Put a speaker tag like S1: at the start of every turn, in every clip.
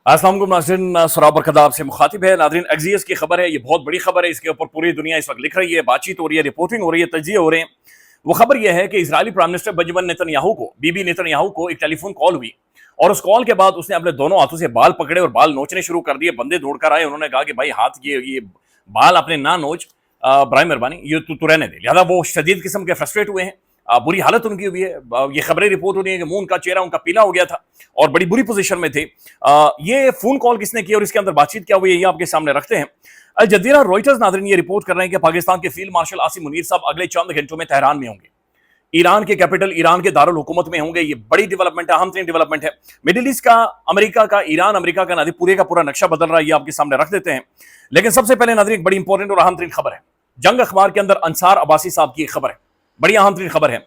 S1: अस्सलाम वालेकुम नाज़रीन, सराब और खदाब से मुखातिब है। नाज़रीन, एक्सियस की खबर है, ये बहुत बड़ी खबर है, इसके ऊपर पूरी दुनिया इस वक्त लिख रही है, बातचीत हो रही है, रिपोर्टिंग हो रही है, तज्जिए हो रहे हैं। वो खबर यह है कि Israeli prime minister Benjamin Netanyahu को, बीबी नेतन्याहू को एक टेलीफोन कॉल हुई और उस कॉल के बाद उसने अपने दोनों हाथों से बाल पकड़े और बाल नोचने शुरू कर दिए। बंदे दौड़ कर आए, उन्होंने कहा कि भाई हाथ ये बाल अपने ना नोच, बराए मेहरबानी ये तू रहने दे। लिहाजा वो शदीद किस्म के फ्रस्ट्रेट हुए हैं, बुरी हालत उनकी हुई है। ये खबरें रिपोर्ट हो रही है कि मुंह उनका, चेहरा उनका पीला हो गया था और बड़ी बुरी पोजीशन में थे। ये फोन कॉल किसने किया और इसके अंदर बातचीत क्या हुई है, ये आपके सामने रखते हैं। अल जजीरा रॉयटर्स नाज़रीन ये रिपोर्ट कर रहे हैं कि पाकिस्तान के फील्ड मार्शल आसिम मुनीर साहब अगले चंद घंटों में तेहरान में होंगे, ईरान के कैपिटल ईरान के दारुल हुकूमत में होंगे। ये बड़ी डेवलपमेंट है, अहम तरीन डेवलपमेंट है। मिडिल ईस्ट का, अमेरिका का, ईरान अमेरिका का नाज़रीन पूरे का पूरा नक्शा बदल रहा है, ये आपके सामने रख देते हैं। लेकिन सबसे पहले नाज़रीन एक बड़ी इंपॉर्टेंट और अहम तरीन खबर है। जंग अखबार के अंदर अंसार अब्बासी साहब की एक खबर है, बड़ी अहम तरीन खबर है।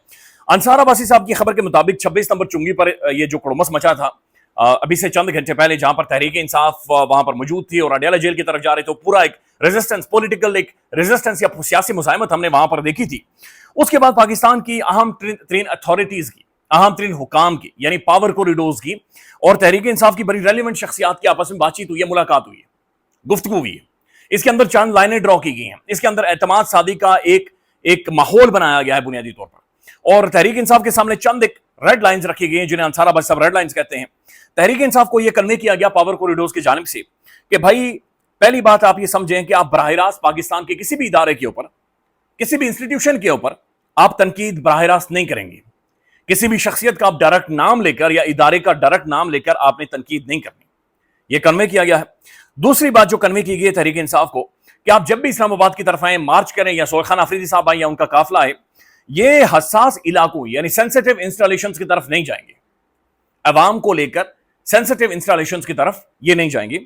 S1: अंसार अब्बासी साहब की खबर के मुताबिक 26 नंबर चुंगी पर ये जो कड़ोमस मचा था अभी से चंद घंटे पहले, जहां पर तहरीक इंसाफ वहां पर मौजूद थी और अडयाला जेल की तरफ जा रहे थे, पूरा एक रेजिस्टेंस, पॉलिटिकल एक रेजिस्टेंस या सियासी मुजाहिमत हमने वहां पर देखी थी। उसके बाद पाकिस्तान की अहम तरीन अथॉरिटीज की, अहम तरीन हुकाम की, यानी पावर कॉरिडोर्स की और तहरीक इंसाफ की बड़ी रेलिवेंट शख्सियात की आपस में बातचीत हुई है, मुलाकात हुई है, गुफ्तगू हुई है। इसके अंदर चंद लाइनें ड्रॉ की गई हैं, इसके अंदर एतमाद सादी का एक माहौल बनाया गया है बुनियादी तौर पर। और तहरीक इंसाफ के सामने चंद एक रेड लाइंस रखी गई हैं, जिन्हें अंसार अब्बासी साहब रेड लाइंस कहते हैं। तहरीक इंसाफ को यह कन्वे किया गया पावर कॉरिडोर्स की जानिब से कि भाई पहली बात आप ये समझें कि आप बराह रास्त पाकिस्तान के किसी भी इदारे के ऊपर, किसी भी इंस्टीट्यूशन के ऊपर आप तनकीद बराह रास्त नहीं करेंगे। किसी भी शख्सियत का आप डायरेक्ट नाम लेकर या इदारे का डायरेक्ट नाम लेकर आपने तनकीद नहीं करनी, यह कन्वे किया गया है। दूसरी बात जो कन्वे की गई है तहरीक इंसाफ को, कि आप जब भी इस्लामाबाद की तरफ आए, मार्च करें या सोहेल खान अफरीदी साहब आए या उनका काफिला आए, ये हसास इलाकों यानी सेंसिटिव इंस्टॉलेशंस की तरफ नहीं जाएंगे, अवाम को लेकर सेंसिटिव इंस्टॉलेशंस की तरफ ये नहीं जाएंगे।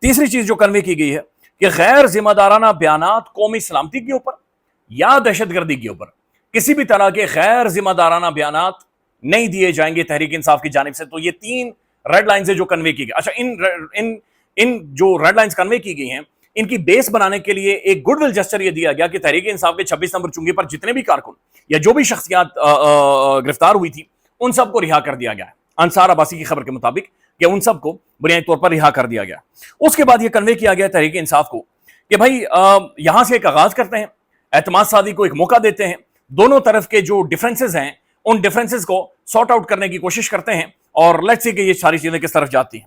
S1: तीसरी चीज जो कन्वे की गई है कि गैर जिम्मेदाराना बयानात कौमी सलामती के ऊपर या दहशतगर्दी के ऊपर किसी भी तरह के गैर जिम्मेदाराना बयानात नहीं दिए जाएंगे तहरीक इंसाफ की जानिब से। तो ये तीन रेड लाइंस है जो कन्वे की गई। अच्छा, इन जो रेड लाइंस कन्वे की गई हैं, इनकी बेस बनाने के लिए एक गुडविल जेस्चर ये दिया गया कि तहरीक इंसाफ के 26 नंबर चुंगी पर जितने भी कारकुन या जो भी शख्सियात गिरफ्तार हुई थी, उन सबको रिहा कर दिया गया है। अंसार अब्बासी की खबर के मुताबिक कि उन सबको बुनियादी तौर पर रिहा कर दिया गया। उसके बाद यह कन्वे किया गया तहरीक इंसाफ को कि भाई यहां से एक आगाज करते हैं, एतमाद सादी को एक मौका देते हैं, दोनों तरफ के जो डिफरेंसेस हैं उन डिफरेंसेस को सॉर्ट आउट करने की कोशिश करते हैं और लेट्स सी कि ये सारी चीजें किस तरफ जाती हैं।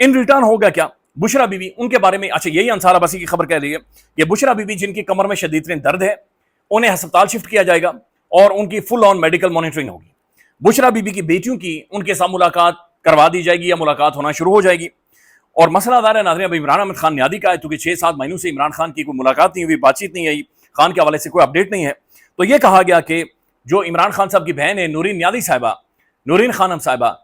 S1: इन रिटर्न होगा क्या? बुशरा बीबी, उनके बारे में, अच्छा यही अंसार अब्बासी की खबर कह रही है कि बुशरा बीबी जिनकी कमर में शदीद दर्द है, उन्हें अस्पताल शिफ्ट किया जाएगा और उनकी फुल ऑन मेडिकल मॉनिटरिंग होगी। बुशरा बीबी की बेटियों की उनके साथ मुलाकात करवा दी जाएगी या मुलाकात होना शुरू हो जाएगी। और मसला दार है नाज़रीन, अभी इमरान अहमद खान न्यादी का है, क्योंकि 6-7 महीनों से इमरान खान की कोई मुलाकात नहीं हुई, बातचीत नहीं आई, खान के हवाले से कोई अपडेट नहीं है। तो यह कहा गया कि जो इमरान खान साहब की बहन है नूरीन न्यादी साहिबा, नूरीन खानम साहिबा,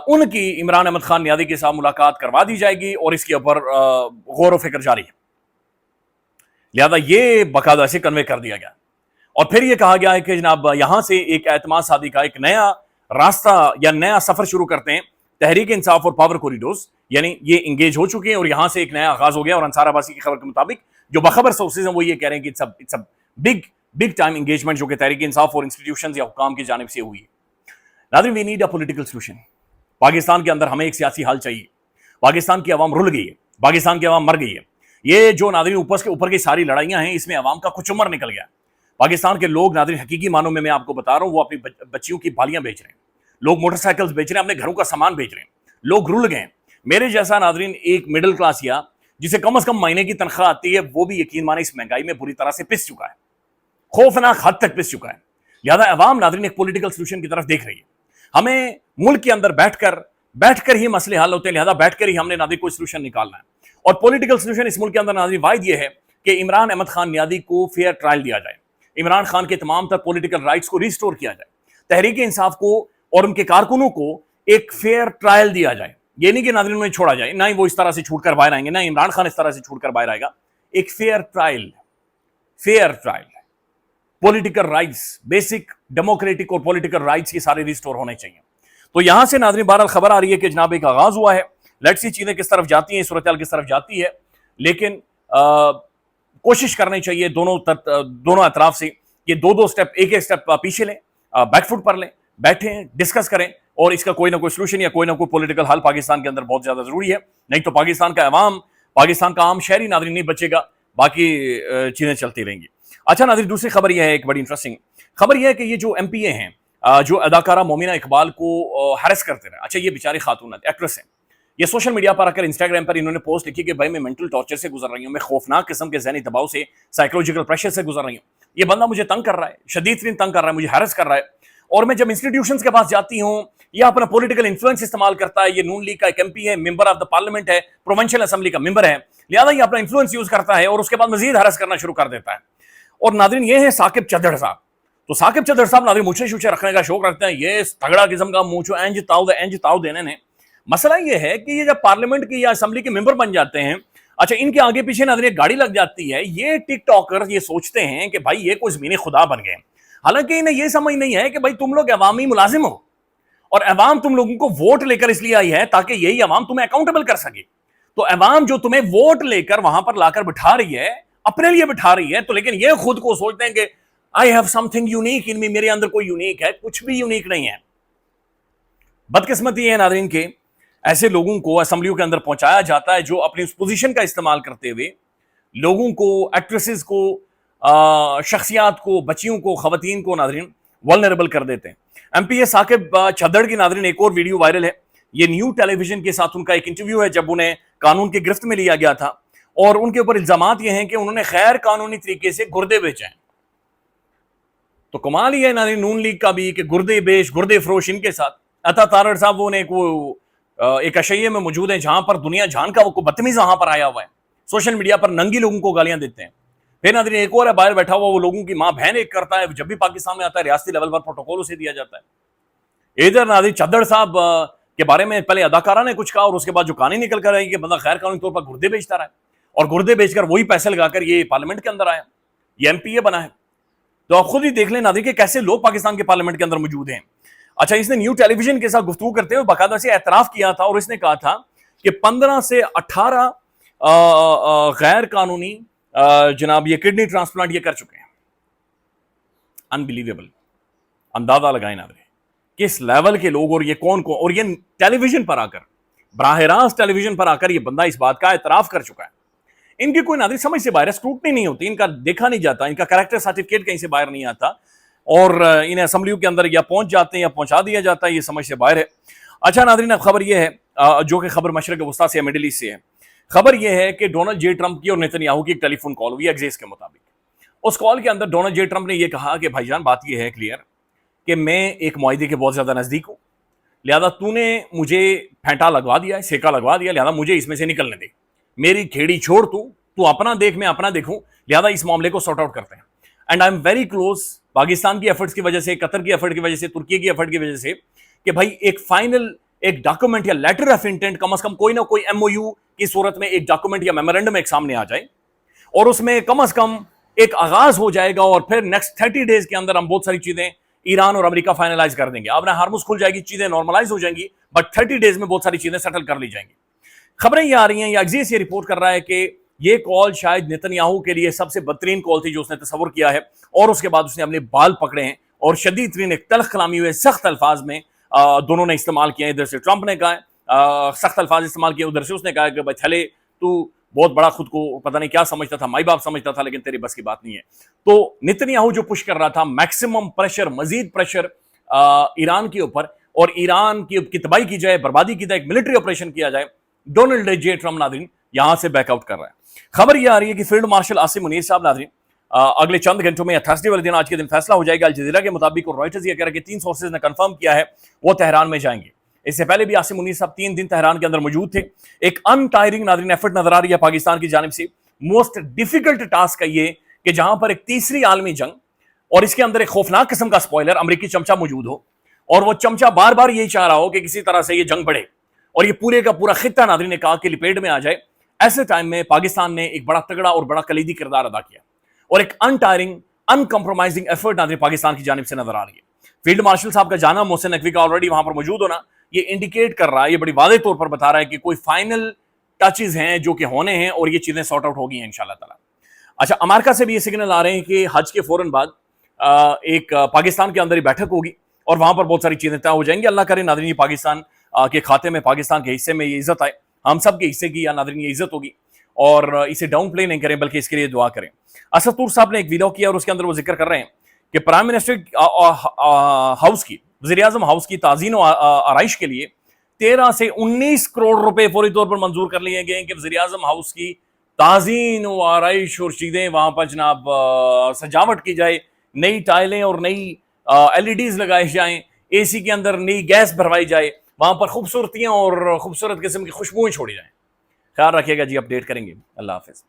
S1: उनकी इमरान अहमद खान न्यादी के साथ मुलाकात करवा दी जाएगी और इसके ऊपर गौर व फिक्र जारी है। लिहाजा ये बाकायदा से कन्वे कर दिया गया और फिर यह कहा गया है कि जनाब यहां से एक एतमाद सादी का एक नया रास्ता या नया सफर शुरू करते हैं। तहरीक इंसाफ और पावर कॉरिडोर्स यानी ये इंगेज हो चुके हैं और यहां से एक नया आगाज हो गया। और अंसार अब्बासी की खबर के मुताबिक जो बाखबर सोर्सेज हैं वो ये कह रहे हैं कि it's a big time engagement जो कि तहरीक इंसाफ और इंस्टीट्यूशंस या हुकाम की जानिब से हुई है। नाज़रीन, we need a political solution. Pakistan के अंदर हमें एक सियासी हल चाहिए। पाकिस्तान की आवाम रुल गई है, पाकिस्तान की आवाम मर गई है। ये जो नाज़रीन ऊपर की सारी लड़ाइयां हैं, इसमें आवाम का कुछ उम्र निकल गया। पाकिस्तान के लोग नाज़रीन हकीकी मानों में मैं आपको बता रहा हूं, वो अपनी बच्चियों की बालियां बेच रहे हैं, लोग मोटरसाइकिल्स बेच रहे हैं, अपने घरों का सामान बेच रहे हैं, लोग रुल गए। मेरे जैसा नाज़रीन एक मिडिल क्लास या जिसे कम से कम महीने की तनख्वाह आती है, वो भी यकीन माने इस महंगाई में बुरी तरह से पिस चुका है, खौफनाक हद तक पिस चुका है। लिहाजा अवाम नाज़रीन एक पॉलिटिकल सोल्यूशन की तरफ देख रही है। हमें मुल्क के अंदर बैठकर ही मसले हल होते हैं, लिहाजा बैठकर ही हमने नाज़रीन कोई सोल्यूशन निकालना है। और पॉलिटिकल सोल्यूशन इस मुल्क के अंदर नाज़रीन वाहिद यह है कि इमरान अहमद खान न्यादी को फेयर ट्रायल दिया जाए, इमरान खान के तमाम तर पॉलिटिकल राइट्स को रिस्टोर किया जाए, तहरीक इंसाफ को और उनके कारकुनों को एक फेयर ट्रायल दिया जाए। ये नहीं कि नाज़रीन उन्हें छोड़ा जाए, ना ही वो इस तरह से छूट कर बाहर आएंगे, ना इमरान खान इस तरह से छूट कर बाहर आएगा। एक fair trial, political rights, basic democratic और पॉलिटिकल राइट्स ये सारे रिस्टोर होने चाहिए। तो यहां से नाज़रीन बहरहाल खबर आ रही है कि जनाब एक आगाज हुआ है, लेट्स सी चीजें किस तरफ जाती हैं, सूरत हाल किस तरफ जाती है। लेकिन कोशिश करनी चाहिए दोनों अतराफ से कि दो स्टेप, एक स्टेप पीछे लें, बैकफुट पर लें, बैठें, डिस्कस करें और इसका कोई ना कोई सोल्यूशन या कोई ना कोई पॉलिटिकल हल पाकिस्तान के अंदर बहुत ज्यादा जरूरी है। नहीं तो पाकिस्तान का अवाम, पाकिस्तान का आम शहरी नाज़रीन नहीं बचेगा, बाकी चीजें चलती रहेंगी। अच्छा नाज़रीन, दूसरी खबर यह है, एक बड़ी इंटरेस्टिंग खबर यह है कि ये जो MPA हैं, जो अदाकारा मोमिना इकबाल को हैरेस करते रहे। अच्छा, ये बेचारी खातून एक्ट्रेस है, ये सोशल मीडिया पर आकर इंस्टाग्राम पर इन्होंने पोस्ट लिखी कि भाई मैं मेंटल टॉर्चर से गुजर रही हूँ, मैं खौफनाक किस्म के ज़हनी दबाव से, साइकोलॉजिकल प्रेशर से गुजर रही हूँ। ये बंदा मुझे तंग कर रहा है, शदीद तरीन तंग कर रहा है, मुझे हैरेस कर रहा है। और मैं जब इंस्टीट्यूशंस के पास जाती हूँ या अपना पॉलिटिकल इन्फ्लुएंस इस्तेमाल करता है, ये नून लीग का एक MP है, मेंबर ऑफ द पार्लियामेंट है, प्रोविंशियल असेंबली का मेंबर है, लिहाजा ये अपना इन्फ्लुएंस यूज करता है और उसके बाद मजीद हैरेस करना शुरू कर देता है। और नाज़रीन, ये है साकिब चद्दड़ साहब। तो साकिब चद्दड़ साहब नाज़रीन मुझे शूचे रखने का शौक रखते हैं, ये तगड़ा किस्म का मुँह एंज ताव देने ने। मसला ये है कि ये जब पार्लियामेंट की या असेंबली के मेंबर बन जाते हैं, अच्छा इनके आगे पीछे नाज़रीन एक गाड़ी लग जाती है, ये टिकटॉकर ये सोचते हैं कि भाई ये कोई ज़मीनी खुदा बन गए। हालांकि इन्हें ये समझ नहीं है कि भाई तुम लोग अवामी मुलाजिम हो और अवाम तुम लोगों को वोट लेकर इसलिए आई है ताकि यही अवाम तुम्हें अकाउंटेबल कर सके। तो अवाम जो तुम्हें वोट लेकर वहां पर लाकर बिठा रही है, अपने लिए बिठा रही है, तो लेकिन ये खुद को सोचते हैं कि I have something unique in me, मेरे अंदर कोई यूनिक है। कुछ भी यूनिक नहीं है। बदकिस्मती है नाज़रीन के ऐसे लोगों को असेंबलियों के अंदर पहुंचाया जाता है जो अपनी उस पोजीशन का इस्तेमाल करते हुए लोगों को, एक्ट्रेसेस को, शख्सियात को, बच्चियों को, खवातीन को नाज़रीन वल्नरेबल कर देते हैं। MPA साकिब चद्दड़ की नाज़रीन एक और वीडियो वायरल है। ये न्यू टेलीविजन के साथ उनका एक इंटरव्यू है जब उन्हें कानून की गिरफ्त में लिया गया था और उनके ऊपर इल्जामात ये हैं कि उन्होंने गैर कानूनी तरीके से गुर्दे बेचे हैं। तो कमाल ही है नाज़रीन नून लीग का भी कि गुर्दे बेच, गुर्दे फरोश इनके साथ। अता तारड़ साहब वो एक अशैये में मौजूद है जहां पर दुनिया जान का वो बदतमीज वहां पर आया हुआ है, सोशल मीडिया पर नंगी लोगों को गालियां देते हैं। फिर नाज़रीन एक और है बाहर बैठा हुआ, वो लोगों की मां बहन एक करता है, जब भी पाकिस्तान में आता है रियासती लेवल पर प्रोटोकॉल उसे दिया जाता है। इधर नाज़रीन चद्दड़ साहब के बारे में पहले अदाकारा ने कुछ कहा और उसके बाद जो कहानी निकल कर आई कि बंदा गैर कानूनी तौर पर गुर्दे बेचता रहा है और गुर्दे बेचकर वही पैसे लगाकर ये पार्लियामेंट के अंदर आया, ये MPA बना है। तो आप खुद ही देख लें नाज़रीन कि कैसे लोग पाकिस्तान के पार्लियामेंट के अंदर मौजूद हैं। अच्छा, इसने न्यू टेलीविजन के साथ गुफ्तगू करते हुए बाकायदा से एतराफ किया था और इसने कहा था कि 15 से 18 गैर कानूनी जनाब ये किडनी ट्रांसप्लांट ये कर चुके हैं। अनबिलीवेबल। अंदाजा लगाए ना किस लेवल के लोग और ये कौन कौन, और ये टेलीविजन पर आकर, बराह रास्त टेलीविजन पर आकर ये बंदा इस बात का एतराफ कर चुका है। इनकी कोई नाज़रीन समझ से बाहर है, स्क्रूटनी नहीं होती, इनका देखा नहीं जाता, इनका कैरेक्टर सर्टिफिकेट कहीं से बाहर नहीं आता और इन्हें असेंबलियों के अंदर या पहुंच जाते हैं या पहुंचा दिया जाता है, ये समझ से बाहर है। अच्छा नाज़रीन, अब खबर यह है जो कि खबर मशरक़ वस्ता से, मिडिल ईस्ट से है। खबर यह है कि डोनाल्ड जे ट्रंप की और नेतन्याहू की एक टेलीफोन कॉल हुई एक्सिस के मुताबिक। उस कॉल के अंदर डोनाल्ड जे ट्रंप ने यह कहा कि भाईजान बात यह है क्लियर कि मैं एक मुआहदे के बहुत ज्यादा नजदीक हूं, लिहाजा तूने मुझे फेंटा लगवा दिया है, सेका लगवा दिया, लिहाजा मुझे इसमें से निकलने दे, मेरी खेड़ी छोड़, तू अपना देख, मैं अपना देखूं, लिहाजा इस मामले को सॉर्ट आउट करते हैं। And I am very close, Pakistan की एफर्ट्स की वजह से, कतर की एफर्ट की वजह से, तुर्की की एफर्ट की वजह से, कि भाई एक फाइनल एक डॉक्यूमेंट या लेटर ऑफ इंटेंट, कम से कम कोई ना कोई MOU की सूरत में एक डॉक्यूमेंट या मेमोरेंडम एक सामने आ जाए और उसमें कम से कम एक आगाज हो जाएगा और फिर नेक्स्ट 30 डेज के अंदर हम बहुत सारी चीजें ईरान और अमेरिका फाइनलाइज कर देंगे। आपने हार्मुज खुल जाएगी, चीजें नॉर्मलाइज हो जाएंगी, बट 30 डेज में बहुत सारी चीजें सेटल कर ली जाएंगी। खबरें ये आ रही हैं या एक्सिस ये रिपोर्ट कर रहा है कि ये कॉल शायद नेतन्याहू के लिए सबसे बदतरीन कॉल थी जो उसने तस्वर किया है और उसके बाद उसने अपने बाल पकड़े हैं और शदीद तरीन एक तल्ख कलामी हुए सख्त अल्फाज में दोनों ने इस्तेमाल किया। इधर से ट्रंप ने कहा सख्त अल्फाज इस्तेमाल किए, उधर से उसने कहा कि भाई थले तू बहुत बड़ा खुद को पता नहीं क्या समझता था, माई बाप समझता था, लेकिन तेरी बस की बात नहीं है। तो नेतन्याहू जो पुश कर रहा था मैक्सिमम प्रेशर, मजीद प्रेशर ईरान के ऊपर और ईरान की तबाही की जाए, बर्बादी की जाए, एक मिलिट्री ऑपरेशन किया जाए, डोनाल्ड जे ट्रंप नाज़रीन यहां से बैकआउट कर रहा है। खबर यह आ रही है कि फील्ड मार्शल आसिम मुनीर साहब नाज़रीन अगले चंद घंटों में या थर्सडे वाले दिन, आज के दिन फैसला हो जाएगा। अल जज़ीरा के मुताबिक और रॉयटर्स ये कह रहा है कि 3 सोर्सेज ने कंफर्म किया है वो तेहरान में जाएंगे। इससे पहले भी आसिम मुनीर साहब 3 दिन तेहरान के अंदर मौजूद थे। एक अनटायरिंग नाज़रीन एफर्ट नजर आ रही है पाकिस्तान की जानिब से। मोस्ट डिफिकल्ट टास्क है ये कि जहां पर एक तीसरी आलमी जंग और इसके अंदर एक खौफनाक किस्म का स्पॉइलर अमेरिकी चमचा मौजूद हो और वो चमचा बार बार यही चाह रहा हो कि किसी तरह से ये जंग बढ़े और ये पूरे का पूरा खित्ता नाज़रीन ने कहा कि लिपेट में आ जाए। ऐसे टाइम में पाकिस्तान ने एक बड़ा तगड़ा और बड़ा कलीदी किरदार अदा किया और एक अनटायरिंग अनकम्प्रोमाइजिंग एफर्ट नाज़रीन पाकिस्तान की जानिब से नजर आ रही है। फील्ड मार्शल साहब का जाना, मोहसिन नकवी का ऑलरेडी वहां पर मौजूद होना, ये इंडिकेट कर रहा है, ये बड़ी वादे तौर पर बता रहा है कि कोई फाइनल टचेज हैं जो कि होने हैं और ये चीजें सॉर्ट आउट होगी इंशाल्लाह ताला। अच्छा, अमेरिका से भी ये सिग्नल आ रहे हैं कि हज के फौरन बाद एक पाकिस्तान के अंदर ही बैठक होगी और वहां पर बहुत सारी चीजें तय हो जाएंगी। अल्लाह करे नाज़रीन पाकिस्तान के खाते में, पाकिस्तान के हिस्से में ये इज्जत आए ہم سب کے حصے کی یا ناظرین یہ عزت ہوگی، اور اسے ڈاؤن پلے نہیں کریں بلکہ اس کے لیے دعا کریں۔ اسد طور صاحب نے ایک ویڈیو کیا اور اس کے اندر وہ ذکر کر رہے ہیں کہ پرائم منسٹر ہاؤس کی، وزیر اعظم ہاؤس کی تعزین و آرائش کے لیے 13 سے 19 کروڑ روپے فوری طور پر منظور کر لیے گئے کہ وزیر اعظم ہاؤس کی تعزین و آرائش اور چیزیں وہاں پر جناب سجاوٹ کی جائے، نئی ٹائلیں اور نئی LED لگائے جائیں، اے سی کے اندر نئی گیس بھروائی جائے، وہاں پر خوبصورتیاں اور خوبصورت قسم کی خوشبوئیں چھوڑی جائیں۔ خیال رکھیے گا جی، اپڈیٹ کریں گے۔ اللہ حافظ۔